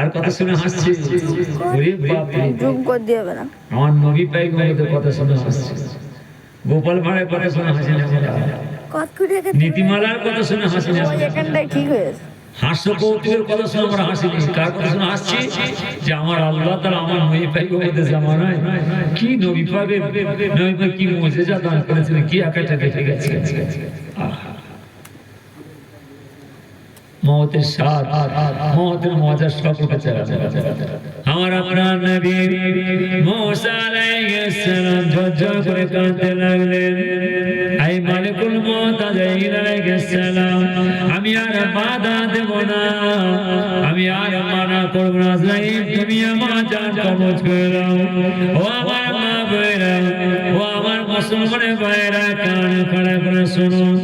কার কথা শুনে হাসছে? ওরে বাপ রে, জুম করে দিবে না। আমার নবী পয়গম্বরের কথা শুনে হাসছে, গোপাল ভাঁড়ের কথা শুনে হাসি না, নীতিমালার কথা শুনে হাসি না, এখানটাই ঠিক হয়েছে। হাস্য কৌতুকের কথা শুনে আমরা হাসি। কার কথা শুনে হাসছি? যে আমার আল্লাহ তাআলা আমার নবী পয়গম্বরের জামানায় কি নবী পাকের নবী পাক কি মুজিজা দান করেছিলেন, কি আকাটা দেখে গেছে। মওতের স্বাদ, মওতের মজা সকল কাছে আমার আপনার নবী মুসা আলাইহিস সালাম ঝরঝর করে কাঁদতে লাগলেন। আই মালিকুল মওত আজরাইল আলাইহিস সালাম, আমি আর বাধা দেব না, আমি আর মানা করব না। আজরাইল তুমি আমার জান কবজ করে দাও। ও আমার মা বোনেরা, ও আমার মুসলমানের ভাইরা, কান খাড়া করে শুনুন।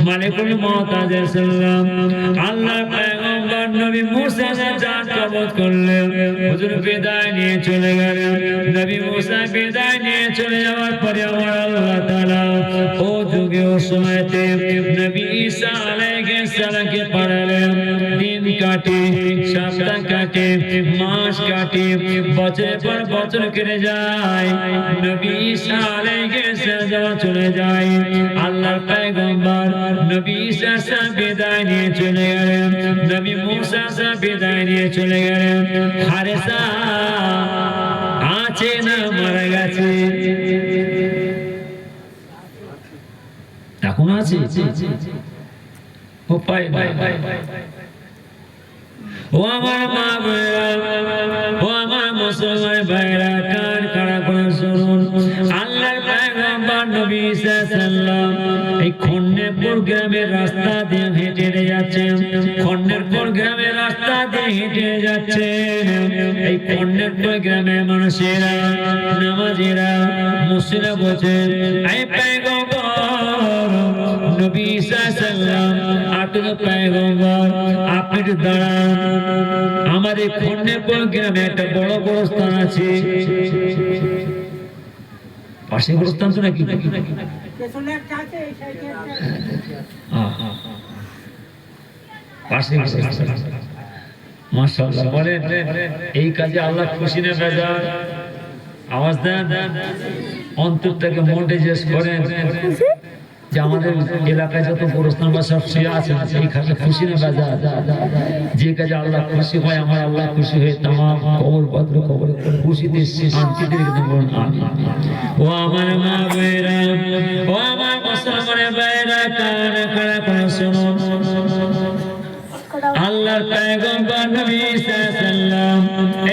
মালিকুল মওত আলাইহিস সালাম আল্লাহর পয়গম্বর নবী মুসা জান কবজ করলেন। হুজুর বিদায় নিয়ে চলে গেলেন। নবী মুসা বিদায় নিয়ে চলে যাওয়ার পরে আমার আল্লাহ তাআলা ও যুগে ও সময়তে নবী ঈসা আলাইহিস সালামকে পাঠালেন। দিন কাটে, সপ্তাহ কাটে, মাস কাটে, বছরের পর বছর কেটে যায়। নবী ঈসা আলাইহিস সালাম চলে যায়। আল্লাহর পয়গম্বর নবী ঈসা বিদায় নিয়ে চলে গেলেন। নবী মুসা বিদায় নিয়ে চলে গেলেন। হারেসা আছে না মারা গেছে? এখন আছে, উপায় নাই। ও আমার মা বোনেরা, ও আমার মুসলমান ভাইরা, কান খাড়া করে শুনুন। আল্লাহর পয়গম্বর নবী ঈসা সাল্লাম এই খন্ডেরপুর গ্রামের রাস্তা দিয়ে হেঁটে যাচ্ছেন। খন্ডেরপুর গ্রামের রাস্তা দিয়ে হেঁটে যাচ্ছেন। এই খন্ডেরপুর গ্রামের মানুষেরা, নামাজিরা, মুসলিমরা বলছেন, এই পয়গম্বর নবী ঈসা সাল্লাম, আপনি তো পয়গম্বর, আপনি একটু দাঁড়ান। আমাদের খন্ডেরপুর গ্রামে একটা বড় গোরস্থান আছে। পাশে গোরস্থান তো নাকি? মাশাআল্লাহ বলেন, এই কাজে আল্লাহ খুশি না বেজার? আওয়াজ দেন, অন্তর থেকে মোটিভেট করেন যে আমাদের এলাকায় যত গোরস্থান বা সব শুয়ে আছেন, এই কাজে খুশি না বেজার? যে কাজে আল্লাহ খুশি হয়, আমার আল্লাহ খুশি হয়ে তামাম কবর পত্র কবরে খুশিতে শান্তিতে রেখে দেবেন। ও আমার মা বোনেরা, ও আমার মুসলমানের ভাইরা, কান খাড়া করে শুনুন। আল্লাহর পয়গম্বর নবী ঈসা সাল্লাম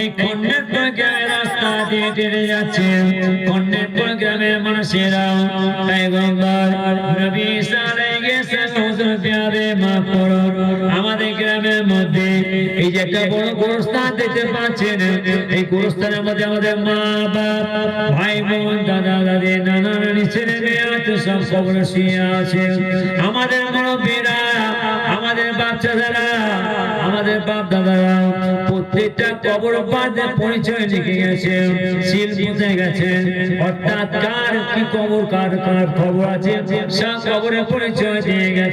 এই খন্ডেরপুর গ্রামের রাস্তা দিয়ে হেঁটে যাচ্ছেন। খন্ডেরপুর গ্রামের মানুষেরা পয়গম্বর নবী ঈসা আলাইহিস সালাম হুজুর পেয়ারে মাফ করুন, আমাদের গ্রামের মধ্যে এই যে একটা বড় গোরস্থান দেখতে পাচ্ছেন, এই গোরস্থানের মধ্যে আমাদের মা বাপ, ভাই বোন, দাদা দাদি, নানা নানি, ছেলে মেয়ে সব কবরে শুয়ে আছে। আমাদের মুরব্বীরা, আমাদের বাচ্চারা, আমাদের বাপ দাদারা প্রত্যেকটা কবর পাশে পরিচয় লিখে গেছে, সিল পুঁতে গেছে। অর্থাৎ কার কি কবর, কার কার খবর আছে, সব কবরে পরিচয় দিয়ে গেছে।